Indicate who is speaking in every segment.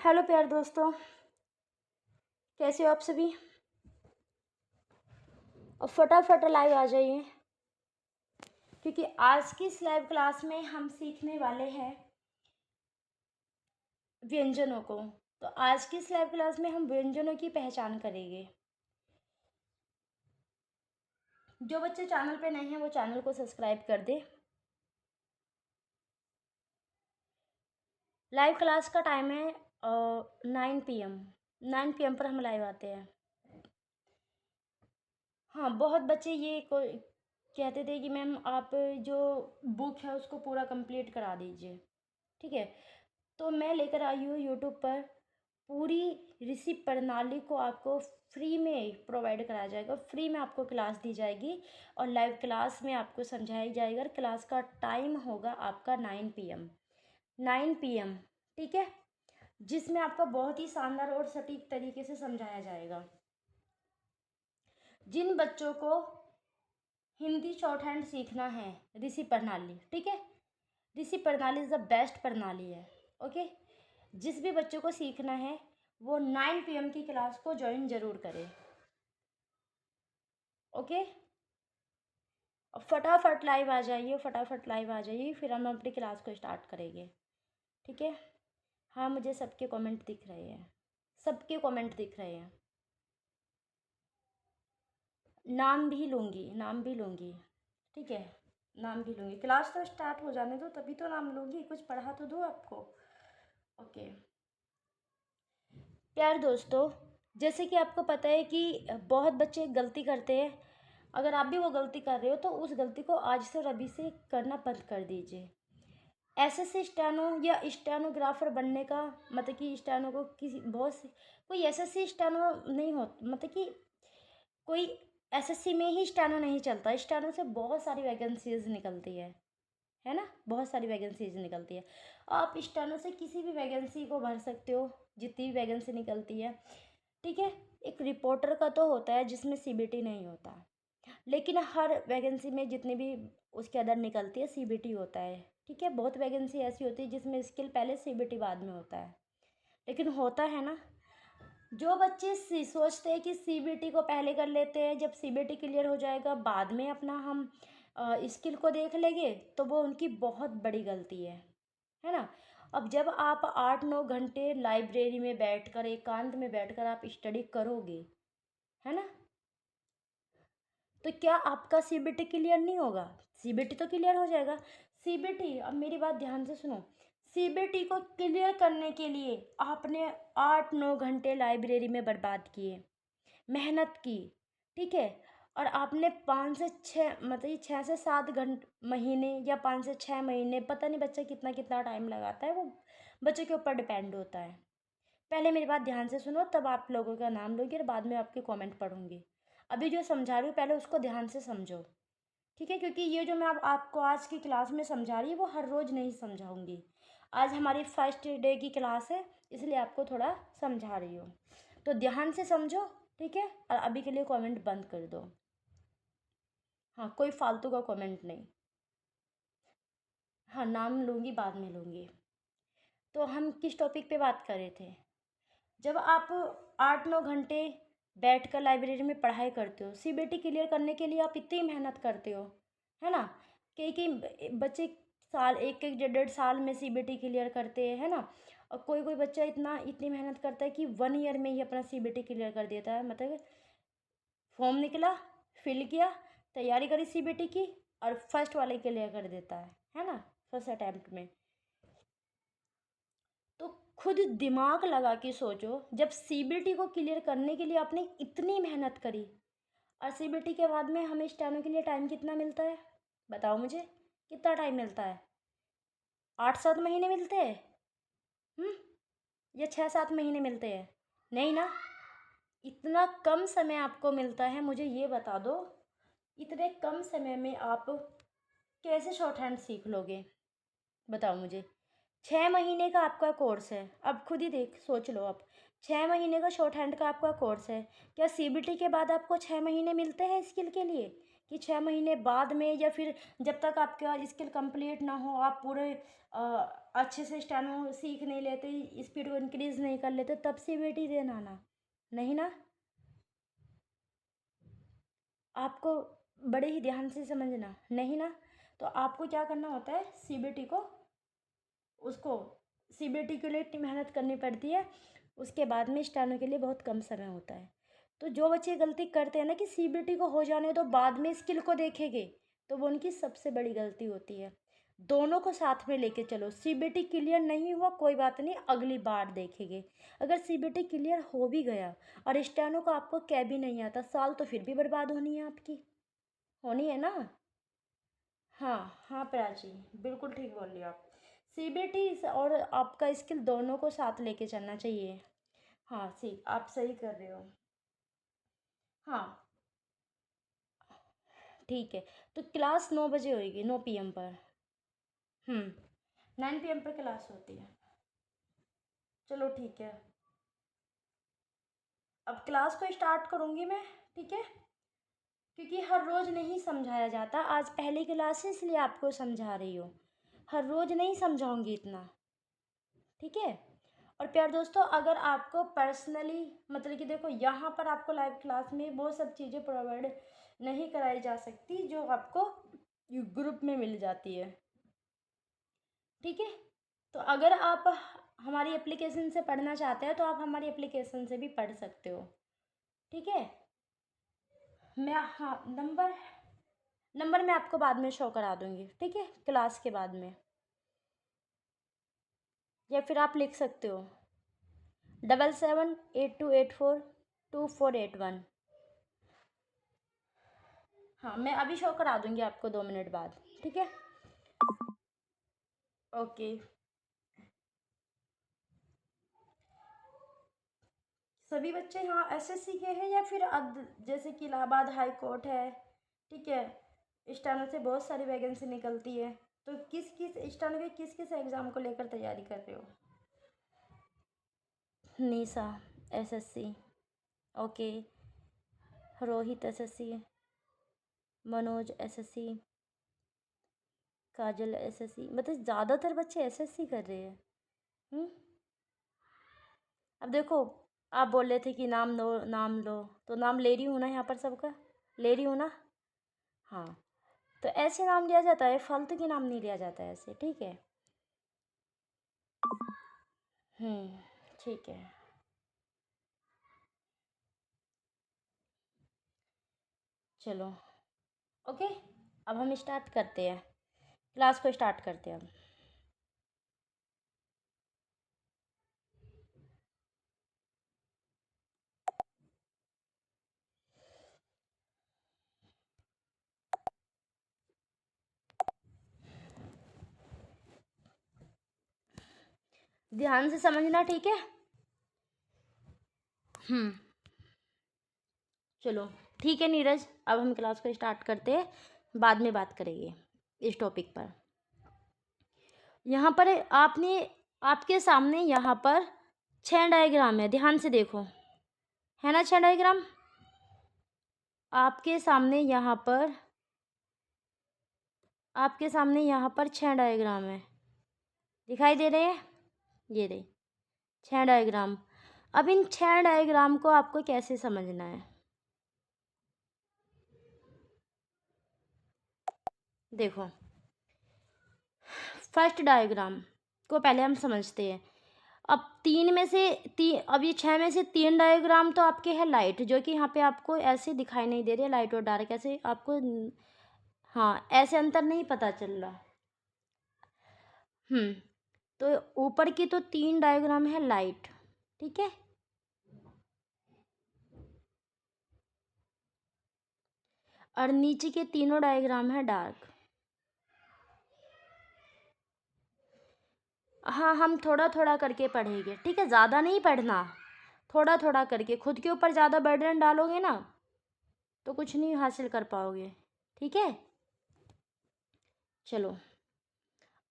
Speaker 1: Hello प्यारे दोस्तों, कैसे हो आप सभी। और फटाफट लाइव आ जाइए, क्योंकि आज की इस लाइव क्लास में हम सीखने वाले हैं व्यंजनों को। तो आज की इस लाइव क्लास में हम व्यंजनों की पहचान करेंगे। जो बच्चे चैनल पे नए हैं वो चैनल को सब्सक्राइब कर दे। लाइव क्लास का टाइम है 9 PM। 9 PM पर हम लाइव आते हैं। हाँ, बहुत बच्चे ये कहते थे कि मैम आप जो बुक है उसको पूरा कंप्लीट करा दीजिए। ठीक है, तो मैं लेकर आई हूँ यूट्यूब पर पूरी ऋषि प्रणाली को आपको फ्री में प्रोवाइड कराया जाएगा। फ्री में आपको क्लास दी जाएगी और लाइव क्लास में आपको समझाया जाएगा। क्लास का टाइम होगा आपका 9 PM। 9 PM, ठीक है, जिसमें आपका बहुत ही शानदार और सटीक तरीके से समझाया जाएगा। जिन बच्चों को हिंदी शॉर्ट हैंड सीखना है, ऋषि प्रणाली, ठीक है, ऋषि प्रणाली इज़ द बेस्ट प्रणाली है। ओके, जिस भी बच्चों को सीखना है वो 9 PM की क्लास को ज्वाइन जरूर करें। ओके, अब फटाफट लाइव आ जाइए, फटाफट लाइव आ जाइए, फिर हम अपनी क्लास को स्टार्ट करेंगे। ठीक है, हाँ, मुझे सबके कमेंट दिख रहे हैं, सबके कमेंट दिख रहे हैं। नाम भी लूँगी, नाम भी लूँगी, ठीक है, नाम भी लूँगी। क्लास तो स्टार्ट हो जाने दो, तभी तो नाम लूँगी, कुछ पढ़ा तो दो आपको। ओके प्यार दोस्तों, जैसे कि आपको पता है कि बहुत बच्चे गलती करते हैं। अगर आप भी वो गलती कर रहे हो तो उस गलती को आज से और अभी से करना बंद कर दीजिए। एसएससी स्टेनो या स्टेनोग्राफर बनने का मतलब कि स्टेनो को किसी बहुत से कोई एसएससी स्टेनो नहीं हो, मतलब कि कोई एसएससी में ही स्टेनो नहीं चलता। स्टेनो से बहुत सारी वैकेंसीज निकलती है ना, बहुत सारी वैकेंसीज निकलती है। आप स्टेनो से किसी भी वैकेंसी को भर सकते हो, जितनी भी वैकेंसी निकलती है। ठीक है, एक रिपोर्टर का तो होता है जिसमें सीबीटी नहीं होता, लेकिन हर वैकेंसी में जितनी भी उसके अंदर निकलती है सीबीटी होता है। ठीक है, बहुत वैकेंसी ऐसी होती है जिसमें स्किल पहले सीबीटी बाद में होता है, लेकिन होता है ना। जो बच्चे सोचते हैं कि सीबीटी को पहले कर लेते हैं, जब सीबीटी क्लियर हो जाएगा बाद में अपना हम स्किल को देख लेंगे, तो वो उनकी बहुत बड़ी गलती है ना। अब जब आप 8-9 घंटे लाइब्रेरी में बैठकर, एकांत में बैठकर आप स्टडी करोगे, है ना, तो क्या आपका सीबीटी क्लियर नहीं होगा? सीबीटी तो क्लियर हो जाएगा। सीबीटी, अब मेरी बात ध्यान से सुनो, सीबीटी को क्लियर करने के लिए आपने 8-9 घंटे लाइब्रेरी में बर्बाद किए, मेहनत की, ठीक है, और आपने 5 से 6 मतलब 6 से 7 महीने या 5 से 6 महीने, पता नहीं बच्चा कितना कितना टाइम लगाता है, वो बच्चे के ऊपर डिपेंड होता है। पहले मेरी बात ध्यान से सुनो, तब आप लोगों का नाम लोगे और बाद में आपके कमेंट पढ़ूंगी। अभी जो समझा रही हूँ पहले उसको ध्यान से समझो, ठीक है, क्योंकि ये जो मैं आपको आज की क्लास में समझा रही हूँ वो हर रोज़ नहीं समझाऊंगी। आज हमारी फर्स्ट डे की क्लास है, इसलिए आपको थोड़ा समझा रही हूँ, तो ध्यान से समझो, ठीक है। और अभी के लिए कमेंट बंद कर दो, हाँ, कोई फालतू का कमेंट नहीं। हाँ, नाम लूँगी, बाद में लूँगी। तो हम किस टॉपिक पे बात कर रहे थे? जब आप 8-9 घंटे बैठकर लाइब्रेरी में पढ़ाई करते हो, सीबीटी क्लियर करने के लिए आप इतनी मेहनत करते हो, है ना, कई बच्चे साल, एक एक 1.5 साल में सीबीटी क्लियर करते हैं, है ना। और कोई कोई बच्चा इतनी मेहनत करता है कि 1 ईयर में ही अपना सीबीटी क्लियर कर देता है। मतलब फॉर्म निकला, फिल किया, तैयारी करी सीबीटी की, और फर्स्ट वाले क्लियर कर देता है ना, फर्स्ट अटैम्प्ट में। तो खुद दिमाग लगा के सोचो, जब सीबीटी को क्लियर करने के लिए आपने इतनी मेहनत करी, और सीबीटी के बाद में हमें स्टेनो के लिए टाइम कितना मिलता है? बताओ मुझे, कितना टाइम मिलता है? 8-7 महीने मिलते हैं, या 6-7 महीने मिलते हैं? नहीं ना, इतना कम समय आपको मिलता है। मुझे ये बता दो, इतने कम समय में आप कैसे शॉर्ट हैंड सीख लोगे? बताओ मुझे। 6 महीने का आपका कोर्स है, अब खुद ही सोच लो। अब 6 महीने का शॉर्ट हैंड का आपका कोर्स है, क्या सीबीटी के बाद आपको 6 महीने मिलते हैं स्किल के लिए? कि 6 महीने बाद में या फिर जब तक आपका स्किल कंप्लीट ना हो, आप पूरे अच्छे से स्टेनो सीख नहीं लेते, स्पीड को इंक्रीज़ नहीं कर लेते, तब सीबीटी देना ना, नहीं ना। आपको बड़े ही ध्यान से समझना, नहीं ना। तो आपको क्या करना होता है, सीबीटी को उसको सीबीटी के लिए इतनी मेहनत करनी पड़ती है, उसके बाद में स्टेनो के लिए बहुत कम समय होता है। तो जो बच्चे गलती करते हैं ना कि सीबीटी को हो जाने तो बाद में स्किल को देखेंगे, तो वो उनकी सबसे बड़ी गलती होती है। दोनों को साथ में लेके चलो, सीबीटी क्लियर नहीं हुआ कोई बात नहीं, अगली बार देखेंगे। अगर सीबीटी क्लियर हो भी गया और स्टेनो को आपको क्या भी नहीं आता, साल तो फिर भी बर्बाद होनी है आपकी, होनी है ना। हाँ हाँ प्राची, बिल्कुल ठीक बोल रही हो आप। सीबीटी और आपका स्किल दोनों को साथ लेके चलना चाहिए। हाँ आप सही कर रहे हो। हाँ ठीक है, तो क्लास 9 बजे होएगी, 9 PM पर। 9 PM पर क्लास होती है। चलो ठीक है, अब क्लास को स्टार्ट करूँगी मैं, ठीक है। क्योंकि हर रोज़ नहीं समझाया जाता, आज पहली क्लास है इसलिए आपको समझा रही हूँ, हर रोज़ नहीं समझाऊंगी इतना, ठीक है। और प्यार दोस्तों, अगर आपको पर्सनली मतलब कि देखो यहाँ पर आपको लाइव क्लास में वो सब चीज़ें प्रोवाइड नहीं कराई जा सकती जो आपको ग्रुप में मिल जाती है, ठीक है। तो अगर आप हमारी एप्लीकेशन से पढ़ना चाहते हैं तो आप हमारी एप्लीकेशन से भी पढ़ सकते हो, ठीक है। मैं हाँ नंबर नंबर मैं आपको बाद में शो करा दूँगी, ठीक है, क्लास के बाद में। या फिर आप लिख सकते हो 7782842481। हाँ मैं अभी शो करा दूँगी आपको 2 मिनट बाद, ठीक है। ओके, सभी बच्चे यहाँ एसएससी के हैं या फिर जैसे कि इलाहाबाद हाई कोर्ट है, ठीक है, स्टेनो से बहुत सारी वैकेंसी निकलती है, तो किस किस स्टेनो के किस किस एग्ज़ाम को लेकर तैयारी कर रहे हो। Nisha SSC, okay, Rohit SSC, Manoj SSC, Kajal SSC, मतलब ज़्यादातर बच्चे एसएससी कर रहे हैं। अब देखो, आप बोल रहे थे कि नाम लो नाम लो, तो नाम ले रही हूँ ना, यहाँ पर सबका ले रही हूँ ना। हाँ, तो ऐसे नाम लिया जाता है, फालतू के नाम नहीं लिया जाता है ऐसे, ठीक है। ठीक है, चलो ओके, अब हम स्टार्ट करते हैं, क्लास को स्टार्ट करते हैं अब। ध्यान से समझना, ठीक है। चलो ठीक है नीरज, अब हम क्लास को स्टार्ट करते हैं, बाद में बात करेंगे इस टॉपिक पर। यहाँ पर आपने आपके सामने यहाँ पर 6 डायग्राम है, ध्यान से देखो, है ना 6 डायग्राम आपके सामने। आपके सामने यहाँ पर 6 डायग्राम है, दिखाई दे रहे हैं, ये रहे 6 डायग्राम। अब इन 6 डायग्राम को आपको कैसे समझना है, देखो फर्स्ट डायग्राम को पहले हम समझते हैं। अब 6 में से 3 डायग्राम तो आपके हैं लाइट, जो कि यहाँ पे आपको ऐसे दिखाई नहीं दे रहे, लाइट और डार्क ऐसे आपको, हाँ ऐसे अंतर नहीं पता चल रहा। तो ऊपर की तो 3 डायग्राम है लाइट, ठीक है। और नीचे के तीनों डायग्राम है डार्क। हाँ हम थोड़ा थोड़ा करके पढ़ेंगे, ठीक है, ज़्यादा नहीं पढ़ना, थोड़ा थोड़ा करके। खुद के ऊपर ज़्यादा बर्डन डालोगे ना तो कुछ नहीं हासिल कर पाओगे, ठीक है। चलो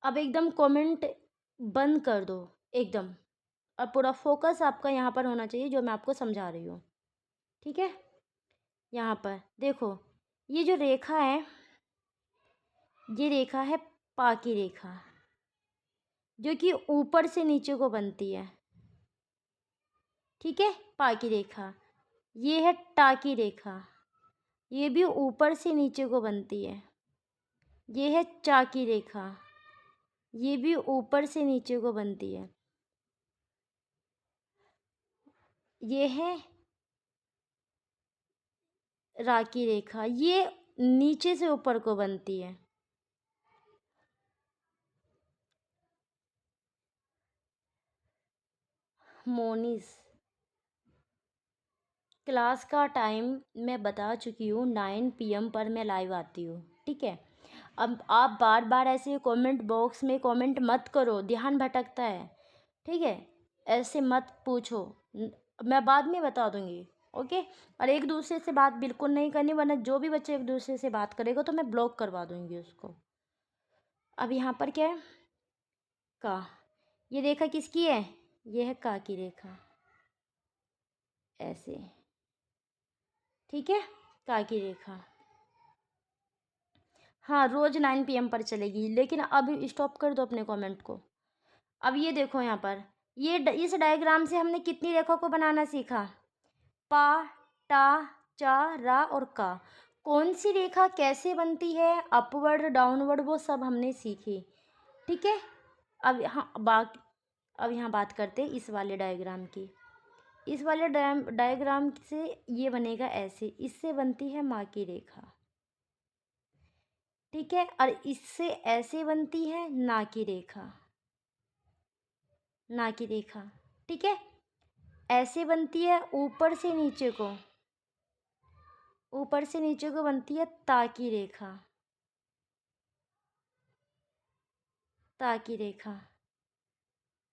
Speaker 1: अब एकदम कमेंट बंद कर दो एकदम, और पूरा फोकस आपका यहाँ पर होना चाहिए जो मैं आपको समझा रही हूँ, ठीक है। यहाँ पर देखो, ये जो रेखा है, ये रेखा है पा की रेखा, जो कि ऊपर से नीचे को बनती है। ठीक है, पा की रेखा। ये है टा की रेखा, ये भी ऊपर से नीचे को बनती है। ये है चा की रेखा, ये भी ऊपर से नीचे को बनती है। ये है रा की रेखा, ये नीचे से ऊपर को बनती है। मोनिस, क्लास का टाइम मैं बता चुकी हूँ, 9 PM पर मैं लाइव आती हूँ। ठीक है, अब आप बार बार ऐसे कमेंट बॉक्स में कमेंट मत करो, ध्यान भटकता है। ठीक है, ऐसे मत पूछो, मैं बाद में बता दूंगी। ओके, और एक दूसरे से बात बिल्कुल नहीं करनी, वरना जो भी बच्चे एक दूसरे से बात करेगा तो मैं ब्लॉक करवा दूंगी उसको। अब यहाँ पर क्या है, का। ये रेखा किसकी है, ये है का की रेखा, ऐसे। ठीक है, का की रेखा। हाँ, रोज 9 PM पर चलेगी, लेकिन अब स्टॉप कर दो अपने कमेंट को। अब ये देखो यहाँ पर, इस डायग्राम से हमने कितनी रेखा को बनाना सीखा, पा, टा, चा, रा और का। कौन सी रेखा कैसे बनती है, अपवर्ड डाउनवर्ड, वो सब हमने सीखी। ठीक है, अब यहाँ बात करते हैं इस वाले डायग्राम की। इस वाले डायग्राम से ये बनेगा ऐसे, इससे बनती है माँ की रेखा। ठीक है, और इससे ऐसे बनती है ना की रेखा, ना की रेखा। ठीक है, ऐसे बनती है ऊपर से नीचे को, ऊपर से नीचे को बनती है ता की रेखा, ता की रेखा।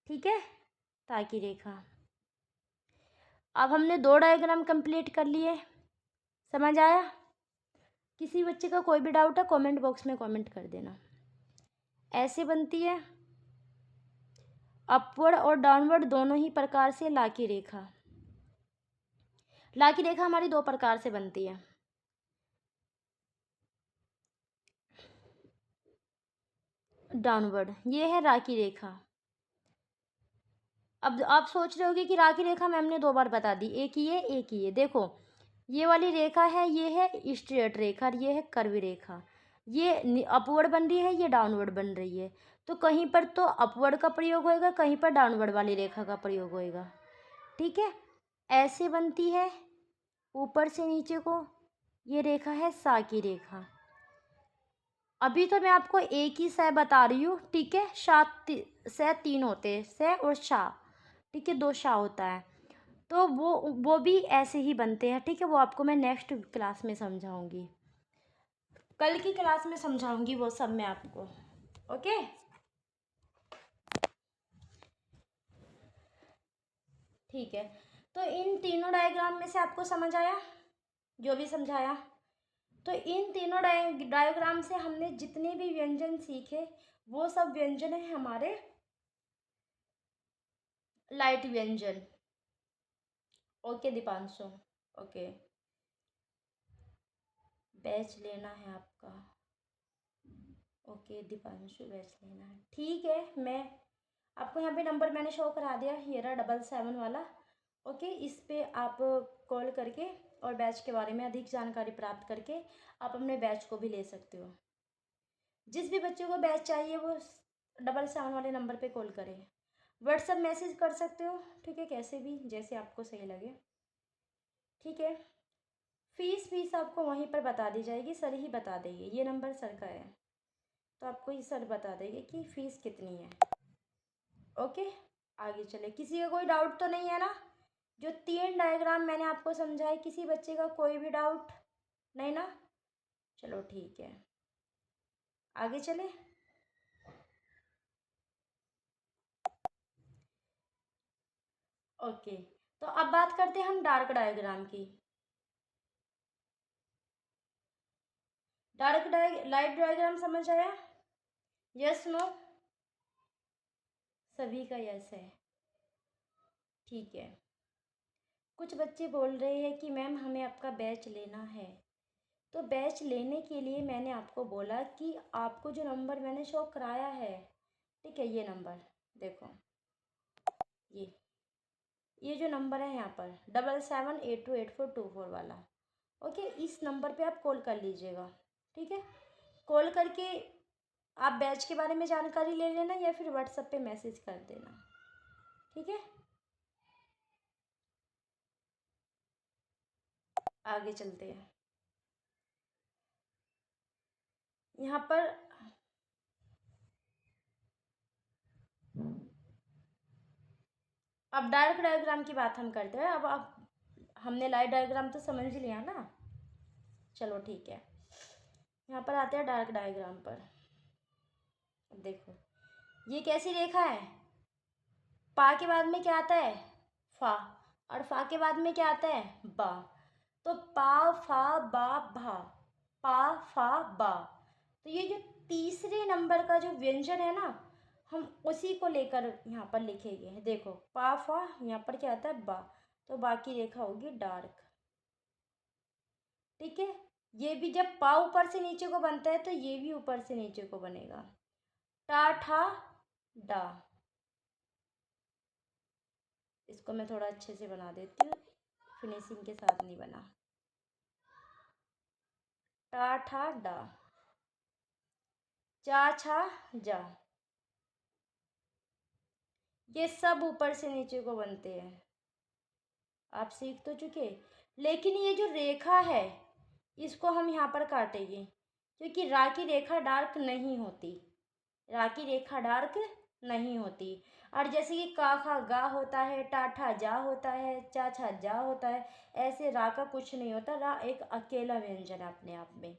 Speaker 1: ठीक है, ता की रेखा। अब हमने 2 डायग्राम कंप्लीट कर लिए, समझ आया? किसी बच्चे का कोई भी डाउट है कमेंट बॉक्स में कमेंट कर देना। ऐसे बनती है अपवर्ड और डाउनवर्ड दोनों ही प्रकार से ला की रेखा। ला की रेखा हमारी 2 प्रकार से बनती है, डाउनवर्ड। ये है रा की रेखा। अब आप सोच रहे होगे कि रा की रेखा मैम ने 2 बार बता दी, एक ये एक ये। देखो, ये वाली रेखा है, ये है स्ट्रेट रेखा, और ये है कर्व रेखा। ये अपवर्ड बन रही है, ये डाउनवर्ड बन रही है। तो कहीं पर तो अपवर्ड का प्रयोग होएगा, कहीं पर डाउनवर्ड वाली रेखा का प्रयोग होएगा। ठीक है, ऐसे बनती है ऊपर से नीचे को, ये रेखा है सा की रेखा। अभी तो मैं आपको एक ही सह बता रही हूँ। ठीक है, सह 3 होते हैं, सह और शा। ठीक है, 2 शा होता है, तो वो भी ऐसे ही बनते हैं। ठीक है, वो आपको मैं नेक्स्ट क्लास में समझाऊंगी, कल की क्लास में समझाऊंगी वो सब मैं आपको। ओके, ठीक है। तो इन तीनों डायग्राम में से आपको समझ आया जो भी समझाया? तो इन तीनों डायग्राम से हमने जितने भी व्यंजन सीखे, वो सब व्यंजन है हमारे लाइट व्यंजन। ओके दीपांशु, ओके, बैच लेना है आपका। ओके दीपांशु, बैच लेना है, ठीक है। मैं आपको यहाँ पे नंबर मैंने शो करा दिया, ये रहा 77 वाला। ओके, इस पे आप कॉल करके और बैच के बारे में अधिक जानकारी प्राप्त करके आप अपने बैच को भी ले सकते हो। जिस भी बच्चे को बैच चाहिए वो 77 वाले नंबर पे कॉल करें, व्हाट्सएप मैसेज कर सकते हो। ठीक है, कैसे भी जैसे आपको सही लगे। ठीक है, फीस आपको वहीं पर बता दी जाएगी, सर ही बता देंगे, ये नंबर सर का है, तो आपको ये सर बता देंगे कि फ़ीस कितनी है। ओके, आगे चले, किसी का कोई डाउट तो नहीं है ना? जो 3 डायग्राम मैंने आपको समझाए, किसी बच्चे का कोई भी डाउट नहीं ना? चलो ठीक है, आगे चले। ओके, तो अब बात करते हैं हम डार्क डायग्राम की। लाइट डायग्राम समझ आया? Yes no? सभी का यस है, ठीक है। कुछ बच्चे बोल रहे हैं कि मैम हमें आपका बैच लेना है, तो बैच लेने के लिए मैंने आपको बोला कि आपको जो नंबर मैंने शो कराया है, ठीक है, ये नंबर देखो, ये ये जो नंबर है यहाँ पर 77828424 वाला, ओके, इस नंबर पे आप कॉल कर लीजिएगा, ठीक है। कॉल करके आप बैच के बारे में जानकारी ले लेना या फिर व्हाट्सएप पे मैसेज कर देना, ठीक है। आगे चलते हैं। यहाँ पर अब डार्क डायग्राम की बात हम करते हैं। अब आप हमने लाइट डायग्राम तो समझ लिया ना, चलो ठीक है। यहाँ पर आते हैं डार्क डायग्राम पर। अब देखो, ये कैसी रेखा है, पा के बाद में क्या आता है, फा, और फा के बाद में क्या आता है, बा। तो पा फा बा भा, पा फा बा। तो ये जो तीसरे नंबर का जो व्यंजन है ना, हम उसी को लेकर यहाँ पर लिखेंगे। देखो पा फा, यहाँ पर क्या आता है, बा, तो बा की रेखा होगी डार्क, ठीक है। ये भी जब पा ऊपर से नीचे को बनता है तो ये भी ऊपर से नीचे को बनेगा, टा ठा डा। इसको मैं थोड़ा अच्छे से बना देती हूँ, फिनिशिंग के साथ नहीं बना। टा ठा डा, चा छा जा, ये सब ऊपर से नीचे को बनते हैं, आप सीख तो चुके। लेकिन ये जो रेखा है इसको हम यहाँ पर काटेंगे, क्योंकि रा की रेखा डार्क नहीं होती, रा की रेखा डार्क नहीं होती। और जैसे कि का खा गा होता है, टा ठा जा होता है, चा छा जा होता है, ऐसे रा का कुछ नहीं होता। रा एक अकेला व्यंजन है अपने आप में,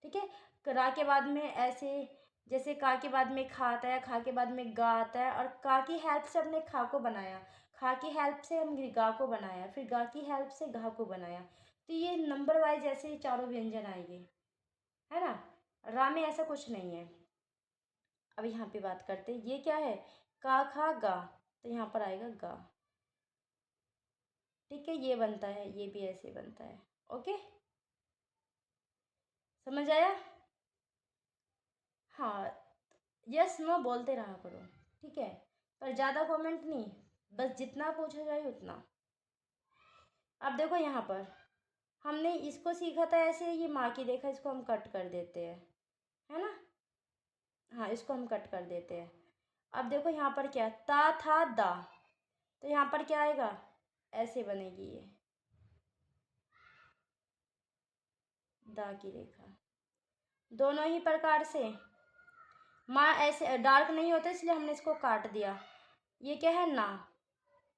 Speaker 1: ठीक है। रा के बाद में ऐसे, जैसे का के बाद में खा आता है, खा के बाद में गा आता है, और का की हेल्प से हमने खा को बनाया, खा की हेल्प से हम गा को बनाया, फिर गा की हेल्प से घा को बनाया। तो ये नंबर वाइज ऐसे ही चारों व्यंजन आएंगे, है ना। रा में ऐसा कुछ नहीं है। अब यहाँ पे बात करते हैं, ये क्या है, का खा गा, तो यहाँ पर आएगा गा, ठीक है। ये बनता है, ये भी ऐसे बनता है, ओके, समझ आया। हाँ, यस नो बोलते रहा करो, ठीक है, पर ज़्यादा कमेंट नहीं, बस जितना पूछा जाए उतना। अब देखो यहाँ पर हमने इसको सीखा था ऐसे, ये माँ की रेखा, इसको हम कट कर देते हैं, है ना। हाँ, इसको हम कट कर देते हैं। अब देखो यहाँ पर क्या, ता था दा, तो यहाँ पर क्या आएगा, ऐसे बनेगी ये दा की रेखा। दोनों ही प्रकार से माँ ऐसे डार्क नहीं होता, इसलिए हमने इसको काट दिया। ये क्या है, ना।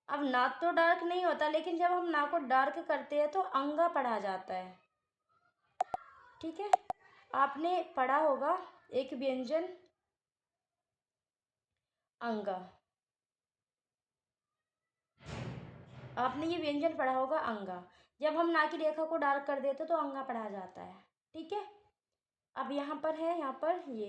Speaker 1: अब ना तो डार्क नहीं होता, लेकिन जब हम ना को डार्क करते हैं तो अंगा पढ़ा जाता है, ठीक है। आपने पढ़ा होगा एक व्यंजन अंगा, आपने ये व्यंजन पढ़ा होगा अंगा। जब हम ना की रेखा को डार्क कर देते तो अंगा पढ़ा जाता है, ठीक है। अब यहाँ पर है, यहाँ पर ये,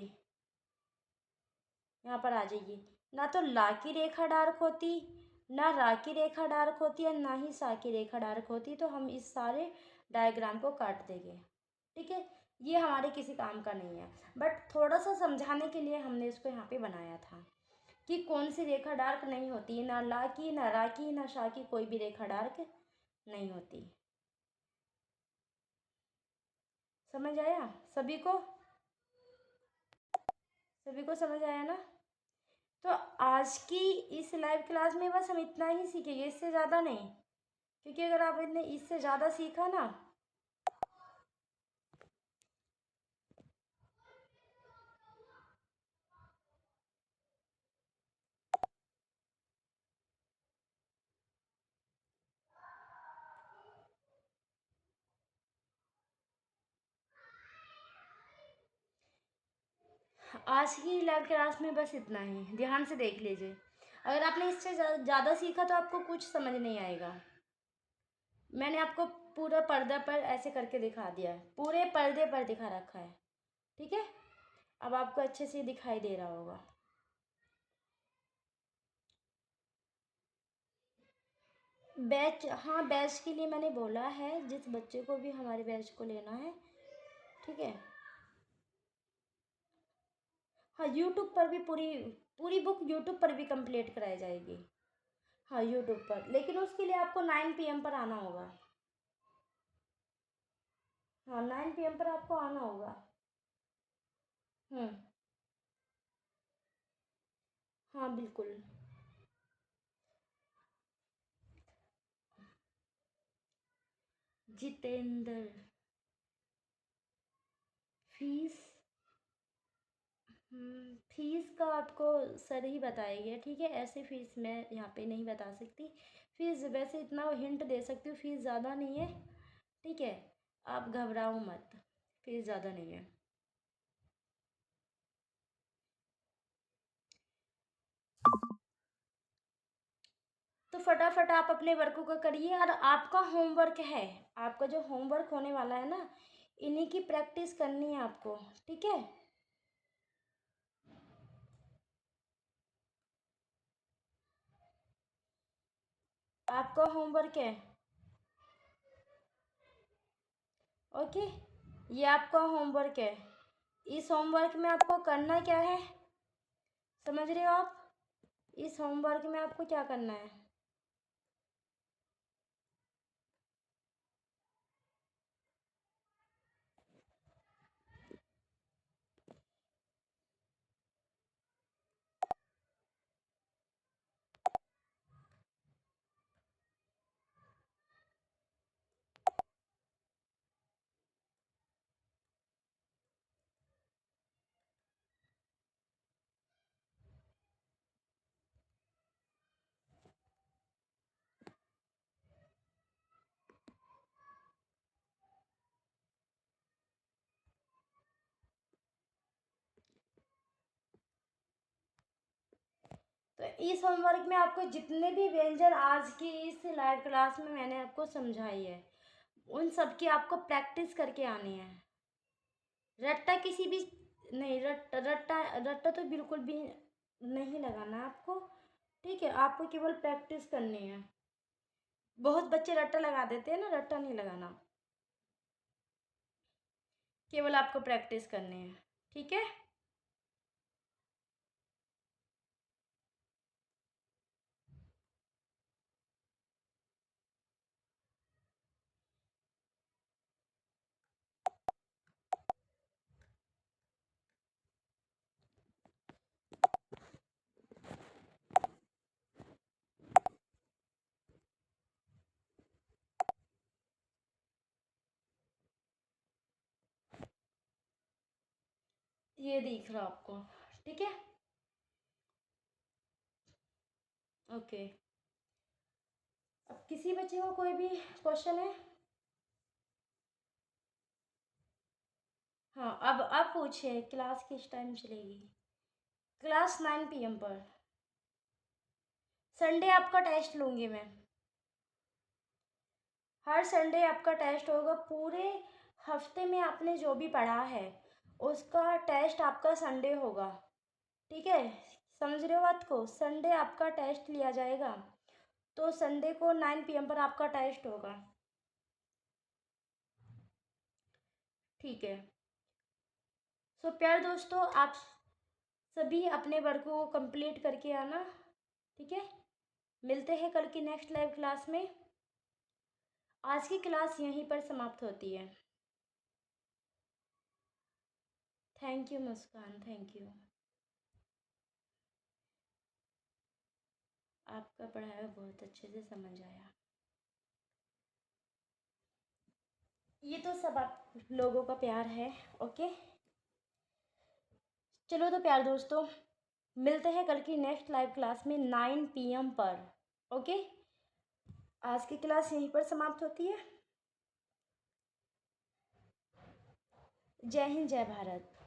Speaker 1: यहाँ पर आ जाइए। ना तो ला की रेखा डार्क होती, ना रा की रेखा डार्क होती, और ना ही सा की रेखा डार्क होती, तो हम इस सारे डायग्राम को काट देंगे, ठीक है। ये हमारे किसी काम का नहीं है, बट थोड़ा सा समझाने के लिए हमने इसको यहाँ पे बनाया था कि कौन सी रेखा डार्क नहीं होती, ना ला की, ना रा की, ना शा की, कोई भी रेखा डार्क नहीं होती। समझ आया सभी को, सभी को समझ आया ना। तो आज की इस लाइव क्लास में बस हम इतना ही सीखेंगे, इससे ज़्यादा नहीं, क्योंकि अगर आपने इससे ज़्यादा सीखा ना, आज की लाइव क्लास में बस इतना ही, ध्यान से देख लीजिए। अगर आपने इससे ज़्यादा सीखा तो आपको कुछ समझ नहीं आएगा। मैंने आपको पूरा पर्दा पर ऐसे करके दिखा दिया है, पूरे पर्दे पर दिखा रखा है, ठीक है। अब आपको अच्छे से दिखाई दे रहा होगा। बैच, हाँ, बैच के लिए मैंने बोला है, जिस बच्चे को भी हमारे बैच को लेना है ठीक है। हाँ, यूट्यूब पर भी पूरी पूरी बुक यूट्यूब पर भी कंप्लीट कराई जाएगी। हाँ, यूट्यूब पर, लेकिन उसके लिए आपको 9 PM पर आना होगा। हाँ, 9 PM पर आपको आना होगा। हम्म। हाँ, बिल्कुल। जितेंद्र। फीस। फीस का आपको सर ही बताएंगे, ठीक है। ऐसे फीस मैं यहाँ पे नहीं बता सकती। फीस वैसे इतना हिंट दे सकती हूँ, फीस ज़्यादा नहीं है, ठीक है। आप घबराओ मत, फीस ज़्यादा नहीं है। तो फटाफट आप अपने वर्कों का करिए, और आपका होमवर्क है, आपका जो होमवर्क होने वाला है ना, इन्हीं की प्रैक्टिस करनी है आपको, ठीक है। आपका होमवर्क है, ओके। ये आपका होमवर्क है। इस होमवर्क में आपको करना क्या है, समझ रहे हो आप? इस होमवर्क में आपको क्या करना है? तो इस होमवर्क में आपको जितने भी व्यंजन आज की इस लाइव क्लास में मैंने आपको समझाई है, उन सब की आपको प्रैक्टिस करके आनी है। रट्टा किसी भी नहीं, रट्टा रट्टा तो बिल्कुल भी नहीं लगाना है आपको, ठीक है। आपको केवल प्रैक्टिस करनी है। बहुत बच्चे रट्टा लगा देते हैं ना, रट्टा नहीं लगाना, केवल आपको प्रैक्टिस करनी है, ठीक है। ये दिख रहा आपको, ठीक है, ओके। अब किसी बच्चे को कोई भी क्वेश्चन है? हाँ, अब पूछिए, क्लास किस टाइम चलेगी? क्लास 9 PM पर। संडे आपका टेस्ट लूँगी मैं, हर संडे आपका टेस्ट होगा। पूरे हफ्ते में आपने जो भी पढ़ा है उसका टेस्ट आपका संडे होगा, ठीक है। समझ रहे हो बात को? संडे आपका टेस्ट लिया जाएगा, तो संडे को 9 PM पर आपका टेस्ट होगा, ठीक है। सो प्यार दोस्तों, आप सभी अपने वर्क को कंप्लीट करके आना, ठीक है। मिलते हैं कल की नेक्स्ट लाइव क्लास में। आज की क्लास यहीं पर समाप्त होती है। Thank you Muskan, thank you. आपका पढ़ाया बहुत अच्छे से समझ आया। ये तो सब आप लोगों का प्यार है, ओके। चलो तो प्यार दोस्तों, मिलते हैं कल की नेक्स्ट लाइव क्लास में 9 PM पर, ओके। आज की क्लास यहीं पर समाप्त होती है। जय हिंद, जय भारत।